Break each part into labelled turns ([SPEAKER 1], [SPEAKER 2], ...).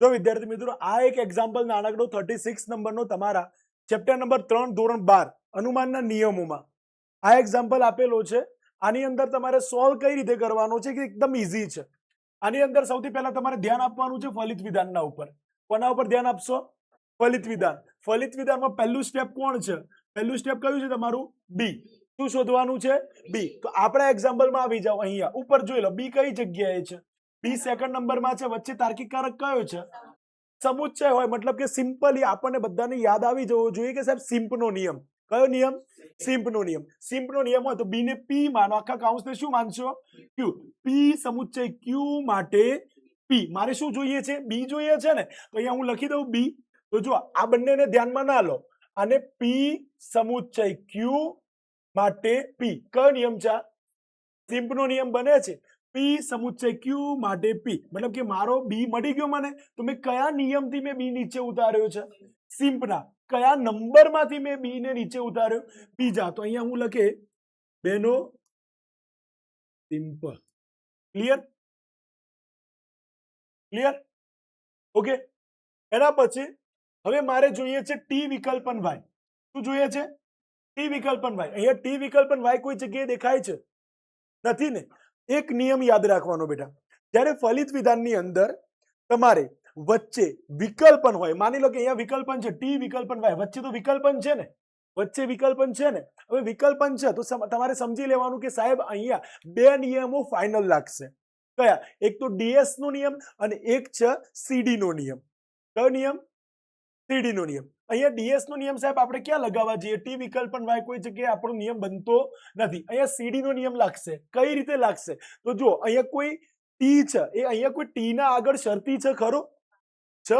[SPEAKER 1] તો વિદ્યાર્થી મિત્રો આ એક એક્ઝામ્પલ નાનકડો 36 નંબરનો તમારા ચેપ્ટર નંબર 3 ધોરણ 12 અનુમાનના નિયમોમાં આ એક્ઝામ્પલ આપેલો છે. આની અંદર તમારે સોલ્વ કઈ રીતે કરવાનો છે કે એકદમ ઈઝી છે. આની અંદર સૌથી પહેલા તમારે ધ્યાન આપવાનું છે ફલિત વિધાનના ઉપર. કોના ઉપર ધ્યાન આપશો? ફલિત વિધાન. ફલિત વિધાનમાં પહેલું સ્ટેપ કોણ છે? પહેલું સ્ટેપ કયું છે તમારું? બી. શું શોધવાનું છે? બી. તો આપણા એક્ઝામ્પલમાં આવી જાઓ. અહીંયા ઉપર જોઈ લો બી કઈ જગ્યાએ છે. બી સેકન્ડ નંબરમાં છે. વચ્ચે તાર્કિક કારક કયો છે? સમુચ્ચય હોય મતલબ કે સિમ્પલી આપણને બધાને યાદ આવી જવો જોઈએ કે સાહેબ સિમ્પનો નિયમ. કયો નિયમ? સિમ્પનો નિયમ. સિમ્પનો નિયમ હોય તો બી ને પી માનો, આખા કાઉન્સને શું માનશો? ક્યુ. પી સમુચ્ચય ક્યુ માટે પી. મારે શું જોઈએ છે? બી જોઈએ છે ને. તો અહીંયા હું લખી દઉં બી. તો જો આ બંનેને ધ્યાનમાં ના લો. અને પી સમુચ્ચય ક્યુ માટે પી. કયો નિયમ છે? સિમ્પનો નિયમ બને છે. પી સમુચ્ચય ક્યુ માટે પી. મતલબ કે મારો બી મળી ગયો મને. તો મેં કયા નિયમથી મેં બી નીચે ઉતાર્યો છે? સિમ્પના. કયા નંબરમાંથી મેં બી ને નીચે ઉતાર્યો? બીજા. તો અહીંયા હું લખે બેનો સિમ્પલ. ક્લિયર? ક્લિયર? ઓકે. એના પછી હવે મારે જોઈએ છે ટી વિકલ્પન વાય. શું જોઈએ છે? ટી વિકલ્પન વાય. અહીંયા ટી વિકલ્પન વાય કોઈ જગ્યાએ દેખાય છે? નથી ને. એક નિયમ યાદ રાખવાનો બેટા. જ્યારે ફલિત વિધાનની અંદર તમારે વચ્ચે વિકલ્પન હોય, માની લો કે અહીંયા વિકલ્પન છે, ટી વિકલ્પન વાય, વચ્ચે તો વિકલ્પન છે ને, વચ્ચે વિકલ્પન છે ને. હવે વિકલ્પન છે તો તમારે સમજી લેવાનું કે સાહેબ અહીંયા બે નિયમો ફાઇનલ લાગશે. કયા? એક તો ડીએસ નો નિયમ અને એક છે સીડી નો નિયમ. કયો નિયમ? સીડી નો નિયમ. અહીંયા ડીએસ નો નિયમ સાહેબ આપણે ક્યાં લગાવવા જઈએ? ટી વિકલ્પન વાય કોઈ જગ્યાએ આપણો નિયમ બનતો નથી. અહીંયા સીડી નો નિયમ લાગશે. કઈ રીતે લાગશે? તો જો અહીંયા કોઈ ટી છે, એ અહીંયા કોઈ ટી ના આગળ શરતી છે ખરો? છે.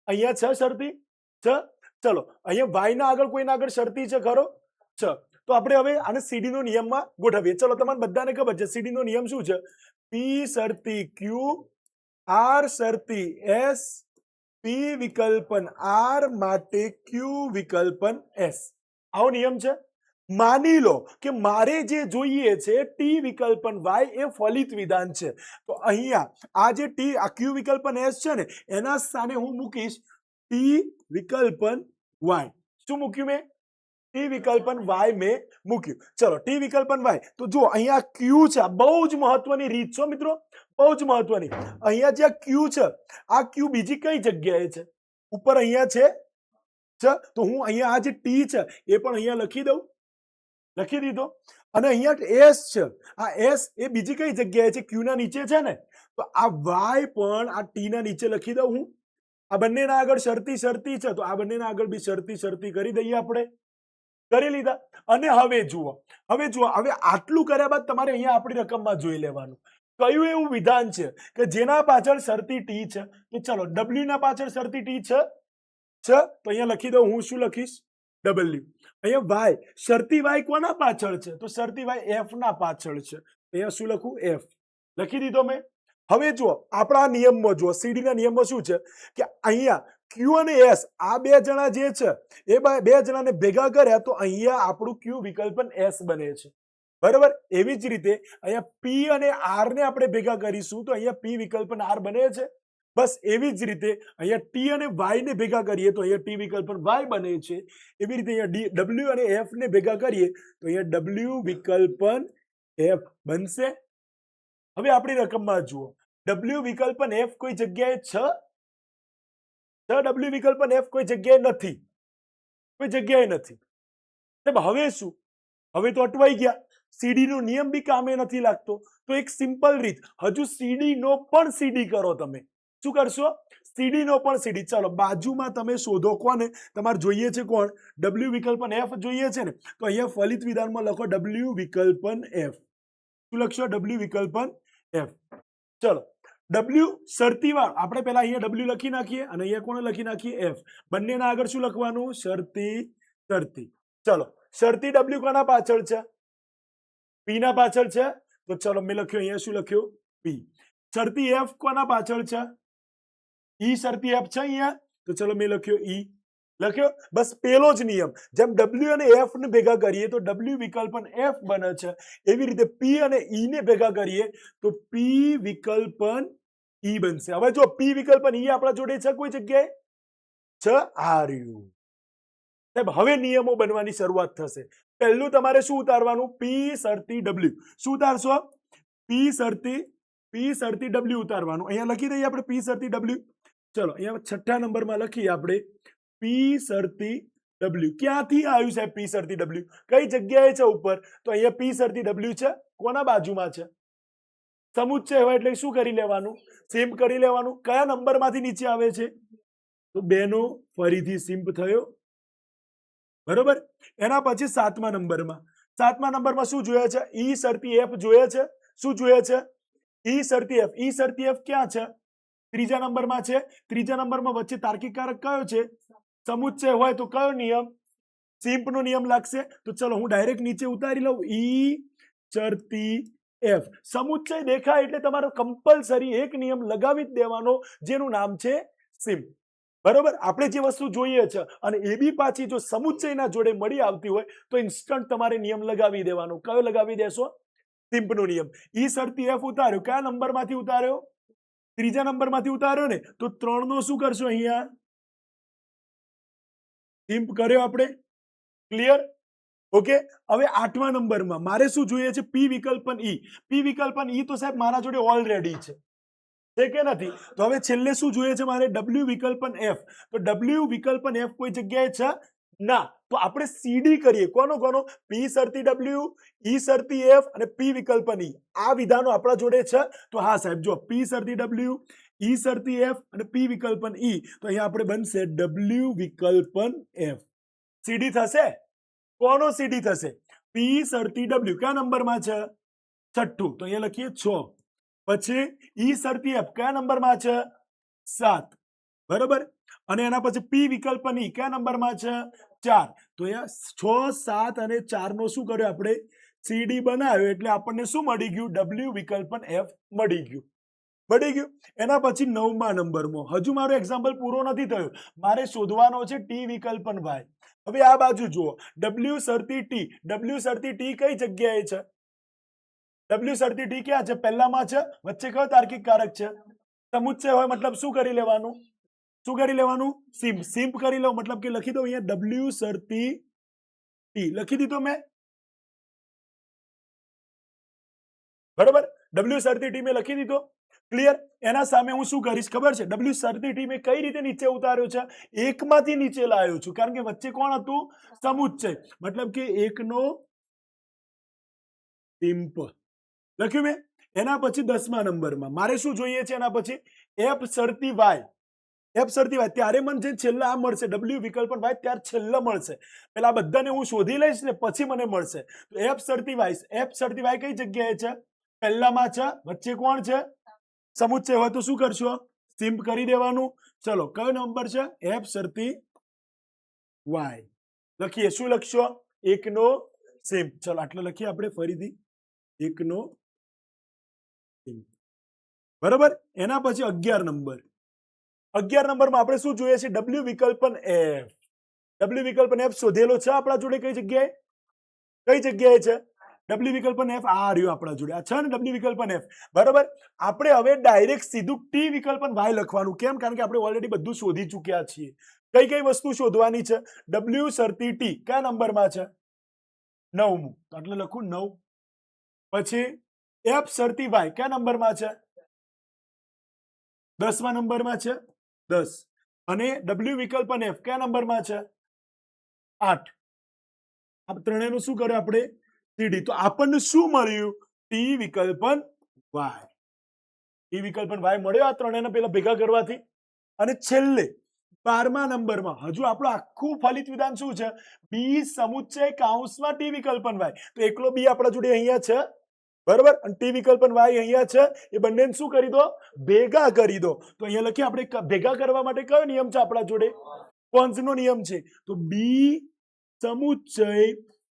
[SPEAKER 1] અહીંયા છે શરતી? છે. ચલો અહીંયા વાય ના આગળ કોઈના આગળ શરતી છે ખરો? છે. તો આપણે હવે આને સીડી નો નિયમમાં ગોઠવીએ. ચલો તમને બધાને ખબર છે સીડી નો નિયમ શું છે? પી શરતી ક્યુ, આર શરતી એસ, પી વિકલ્પન આર માટે ક્યુ વિકલ્પન એસ. આવો નિયમ છે. માની લો કે મારે જે જોઈએ છે ટી વિકલ્પન વાય એ ફલિત વિધાન છે. તો અહીંયા આ જે ટી આ ક્યુ વિકલ્પન એસ છે ને એના સ્થાને હું મૂકીશ ટી વિકલ્પન વાય. શું મૂક્યું મેં? ટી વિકલ્પન વાય મેં મૂક્યું. ચલો ટી વિકલ્પન વાય. તો જો અહીંયા ક્યુ છે, બહુ જ મહત્વની રીત છે મિત્રો, બહુ જ મહત્વની. અહીંયા જે ક્યુ છે, આ ક્યુ બીજી કઈ જગ્યાએ છે? ઉપર અહીંયા છે. તો હું અહીંયા આ જે ટી છે એ પણ અહીંયા લખી દઉં. લખી દીધો. અને અહીંયા એસ છે. આ એસ એ બીજી કઈ જગ્યાએ છે? ક્યુ ના નીચે છે ને. તો આ વાય પણ આ ટી ના નીચે લખી દઉં હું. આ બંનેના આગળ શરતી શરતી છે તો આ બંનેના આગળ બી શરતી શરતી કરી દઈએ આપણે. કરી લીધા. અને હવે જુઓ, હવે આટલું કર્યા બાદ તમારે અહીંયા આપણી રકમમાં જોઈ લેવાનું કયું એવું વિધાન છે કે જેના પાછળ શરતી ટી છે. તો ચલો ડબલ્યુ ના પાછળ શરતી ટી છે. તો અહીંયા લખી દઉં હું. શું લખીશ? ડબલ્યુ. અહીંયા વાય, શરતી વાય કોના પાછળ છે? તો શરતી વાય એફ ના પાછળ છે. અહીંયા શું લખું? એફ. લખી દીધો મેં. હવે જુઓ આપણા નિયમમાં જુઓ, સીડી ના નિયમમાં શું છે કે અહીંયા ક્યુ અને એસ આ બે જણા જે છે એ બે જણાને ભેગા કર્યા તો અહીંયા આપણું ક્યુ વિકલ્પન એસ બને છે. બરાબર. એવી જ રીતે અહીંયા પી અને આર ને આપણે ભેગા કરીશું તો અહીંયા પી વિકલ્પન આર બને છે. બસ એવી જ રીતે અહીંયા ટી અને વાય ને ભેગા કરીએ તો અહીંયા ટી વિકલ્પન વાય બને છે. એવી રીતે અહીંયા ડબલ્યુ અને એફ ને ભેગા કરીએ તો અહીંયા ડબલ્યુ વિકલ્પન એફ બનશે. હવે આપણી રકમમાં જુઓ, ડબલ્યુ વિકલ્પન એફ કોઈ જગ્યાએ છે? ડબલ્યુ વિકલ્પન એફ કોઈ જગ્યાએ નથી. કોઈ જગ્યાએ નથી. હવે શું? હવે તો અટવાઈ ગયા. સીડી નો નિયમ બી કામે નથી લાગતો. તો એક સિમ્પલ રીત, હજુ સીડી નો પણ સીડી કરો. તમે શું કરશો? સીડી નો પણ સીડી. ચાલો બાજુમાં તમે શોધો કોને તમારે જોઈએ છે? કોણ? ડબલ્યુ વિકલ્પન એફ જોઈએ છે ને. તો અહીંયા ફલિત વિધાનમાં લખો ડબલ્યુ વિકલ્પન એફ. શું લખશો? ડબલ્યુ વિકલ્પન એફ. ચલો ડબલ્યુ શરતી વાળો આપણે પેલા અહીંયા ડબલ્યુ લખી નાખીએ અને અહીંયા કોને લખી નાખીએ? એફ. બંનેના આગળ શું લખવાનું? શરતી શરતી. ચલો શરતી ડબલ્યુ કોના પાછળ છે? પી ના પાછળ છે. તો ચલો મેં લખ્યું અહીંયા શું લખ્યું? પી. શરતી એફ કોના પાછળ છે? ઈ શરતી એફ છે અહીંયા. તો ચલો મેં લખ્યો ઈ. લખ્યો. બસ પેલો જ નિયમ. જેમ ડબલ્યુ અને એફ ને ભેગા કરીએ તો ડબલ્યુ વિકલ્પન એફ બને છે. એવી રીતે પી અને ઈ ને ભેગા કરીએ તો પી વિકલ્પન ઈ બનશે. હવે જો પી વિકલ્પ ઈ આપણા જોડે છે કોઈ જગ્યાએ છે આ રહ્યું. સાહેબ હવે નિયમો બનવાની શરૂઆત થશે. પહેલું તમારે શું ઉતારવાનું? પી સરતી ડબલ્યુ. શું ઉતારશો? પી સરતી ડબલ્યુ ઉતારવાનું. અહીંયા લખી દઈએ આપણે પી સરતી ડબલ્યુ. ચલો અહીંયા છઠ્ઠા નંબરમાં લખીએ આપણે પી સરતી ડબલ્યુ. ક્યાંથી આવ્યું સાહેબ પી સરતી ડબલ્યુ? કઈ જગ્યાએ છે ઉપર? તો અહીંયા પી સરતી ડબલ્યુ છે. કોના બાજુમાં છે? સમુચ્ચય હોય એટલે શું કરી લેવાનું? સિમ્પ કરી લેવાનું. કયા નંબરમાંથી નીચે આવે છે? તો બેનો ફરીથી સિમ્પ થયો. બરોબર. એના પછી સાતમા નંબરમાં શું જોઈએ છે? ઈ સરતી એફ જોઈએ છે. શું જોઈએ છે? ઈ સરતી એફ. ઈ સરતી એફ ક્યાં છે? ત્રીજા નંબરમાં છે. ત્રીજા નંબરમાં વચ્ચે તાર્કિક કારક કયો છે? સમુચ્ચય હોય તો કયો નિયમ? સિમ્પ નો નિયમ લાગશે. તો ચલો હું ડાયરેક્ટ નીચે ઉતારી લઉં. ઈ ચરતી એફ. સમુચ્ચય દેખાય એટલે તમારો કમ્પલસરી એક નિયમ લગાવી જ દેવાનો, જેનું નામ છે સિમ્પ. બરોબર. આપણે જે વસ્તુ જોઈએ છે અને એ બી પાછી જો સમુચ્ચયના જોડે મળી આવતી હોય તો ઇન્સ્ટન્ટ તમારે નિયમ લગાવી દેવાનો. કયો લગાવી દેશો? સિમ્પ નો નિયમ. ઈ સરતી એફ ઉતાર્યો. કયા નંબરમાંથી ઉતાર્યો? ત્રીજા નંબરમાંથી ઉતાર્યો ને. તો 3 નો શું કરશો? અહીંયા સિમ્પ કર્યો આપણે. ક્લિયર? ઓકે. હવે 8મા નંબરમાં મારે શું જોઈએ છે? પી વિકલ્પન ઈ. પી વિકલ્પન ઈ તો સાહેબ મારા જોડે ઓલરેડી છે કે નથી? તો હવે છેલ્લે શું જોઈએ છે મારે? ડબલ્યુ વિકલ્પન એફ. તો ડબલ્યુ વિકલ્પન એફ કોઈ જગ્યાએ છે ના. તો આપણે સીડી કરીએ. કોનો? પી સરતી ડબલ્યુ, ઈ સરતી એફ અને પી વિકલ્પન ઈ. આ વિધાનો આપણા જોડે છે. તો હા સાહેબ જો પી સરતી ડબલ્યુ, ઈ સરતી એફ અને પી વિકલ્પન ઈ. તો અહીંયા આપણે બનશે ડબલ્યુ વિકલ્પન એફ. સીડી થશે. કોનો સીડી થશે? પી સરતી ડબલ્યુ. કયા નંબરમાં છે? છઠ્ઠું. તો અહીંયા લખીએ 6. પછી ઈ સરતી એફ કયા નંબરમાં છે? 7. બરોબર. અને એના પછી પી વિકલ્પન ઈ કયા નંબરમાં છે? 4. તો અહીંયા 6, 7 અને 4 નો શું કર્યો આપણે? સીડી બનાવ્યો. એટલે આપણને શું મળી ગયું? ડબલ્યુ વિકલ્પન એફ મળી ગયું. એના પછી 9મા નંબરમાં હજુ મારો એક્ઝામ્પલ પૂરો નથી થયો. મારે શોધવાનો છે ટી વિકલ્પન વાય. હવે આ બાજુ જુઓ. ડબલ્યુ સરતી ટી. ડબલ્યુ સરતી ટી કઈ જગ્યાએ છે? ડબલ્યુ સરતી ટી ક્યાં છે? પહેલામાં છે. વચ્ચે કયો તાર્કિક કારક છે? સમુચ્ચય હોય મતલબ શું કરી લેવાનું? સિમ્પ કરી લો. મતલબ કે લખી દો અહીંયા ડબલ્યુ સરતી ટી. લખી દીધો મેં. બરોબર. ડબલ્યુ સરતી ટી મેં લખી દીધો. ક્લિયર? એના સામે હું શું કરીશ ખબર છે? ડબલ્યુ સરતી ટી મેં કઈ રીતે નીચે ઉતાર્યો છે? એકમાંથી નીચે લાવ્યો છું. કારણ કે વચ્ચે કોણ હતું? સમુચ્ચય. મતલબ કે એકનો સિમ્પ લખ્યું મેં. એના પછી 10મા નંબરમાં મારે શું જોઈએ છે? એના પછી એફ સરતી વાય. ત્યારે મને જે છેલ્લા આ મળશે ડબલ્યુ વિકલ્પન વાય, ત્યાર છેલ્લા મળશે. પેલા બધાને હું શોધી લઈશ ને પછી મને મળશે. તો એફ સરતી વાય કઈ જગ્યાએ છે? પહેલામાં છે. વચ્ચે કોણ છે? સમુચ્ચય હોય તો શું કરશો? સિમ્પ કરી દેવાનું. ચલો કયો નંબર છે? એફ સરતી વાય. લખીએ. શું લખશો? એકનો સિમ્પ. ચલો આટલો લખીએ આપણે ફરીથી. એકનો સિમ્પ. બરોબર. એના પછી 11 નંબર. 11 નંબરમાં આપણે શું જોઈએ છે? ડબલ્યુ વિકલ્પન એફ. ડબલ્યુ વિકલ્પન એફ શોધેલો છે આપણા જોડે. કઈ જગ્યાએ છે? ડબલ્યુ વિકલ્પન એફ આ રહ્યો આપણા જોડે. આ છે ને ડબલ્યુ વિકલ્પન એફ. બરોબર. આપણે હવે ડાયરેક્ટ સીધું ટી વિકલ્પન વાય લખવાનું. કેમ? કારણ કે આપણે ઓલરેડી બધું શોધી ચૂક્યા છીએ. કઈ વસ્તુ શોધવાની છે? ડબલ્યુ સરતી ટી કયા નંબરમાં છે? 9મું. તો એટલે લખું 9. પછી એફ સરતી વાય કયા નંબરમાં છે? 10મા નંબરમાં છે. 10. અને ડબલ્યુ વિકલ્પન એફ કયા નંબરમાં છે? 8. આ ત્રણેયનું શું કર્યું આપણે? સીડી. તો આપણને શું મળ્યું? ટી વિકલ્પન વાય. ટી વિકલ્પન વાય મળ્યો આ ત્રણેયને પેલા ભેગા કરવાથી. અને છેલ્લે 12મા નંબરમાં હજુ આપણું આખું ફલિત વિધાન શું છે? બી સમુચ્ચય કૌંસમાં ટી વિકલ્પન વાય. તો એકલો બી આપણા જોડે અહીંયા છે. બરોબર. અને ટી વિકલ્પન વાય અહીંયા છે. એ બંનેને શું કરી દો? ભેગા કરી દો. તો અહીંયા લખીએ આપણે ભેગા કરવા માટે કયો નિયમ છે આપણા જોડે? કોન્સનો નિયમ છે. તો બી સમુચ્ચય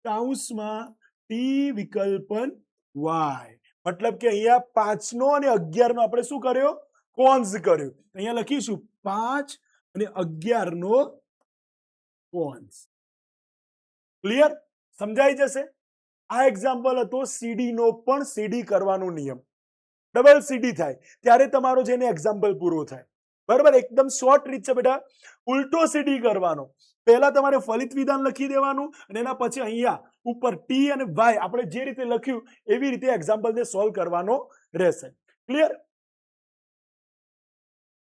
[SPEAKER 1] કૌંસમાં ટી વિકલ્પન વાય. મતલબ કે અહીંયા 5 નો અને 11 નો આપણે શું કર્યો? કોન્સ કર્યો. અહીંયા લખીશું 5 અને 11 નો કોન્સ. ક્લિયર? સમજાઈ જશે. આ એક્ઝામ્પલ હતો સીડી નો પણ સીડી કરવાનો નિયમ. ડબલ સીડી થાય ત્યારે તમારો જેને એક્ઝામ્પલ પૂરો થાય. બરાબર, એકદમ શોર્ટ રીત છે બેટા. ઉલટો સીડી કરવાનો. પહેલા તમારે ફલિત વિધાન લખી દેવાનું અને એના પછી અહીંયા ઉપર ટી અને વાય આપણે જે રીતે લખ્યું એવી રીતે એક્ઝામ્પલ ને સોલ્વ કરવાનો રહેશે. ક્લિયર?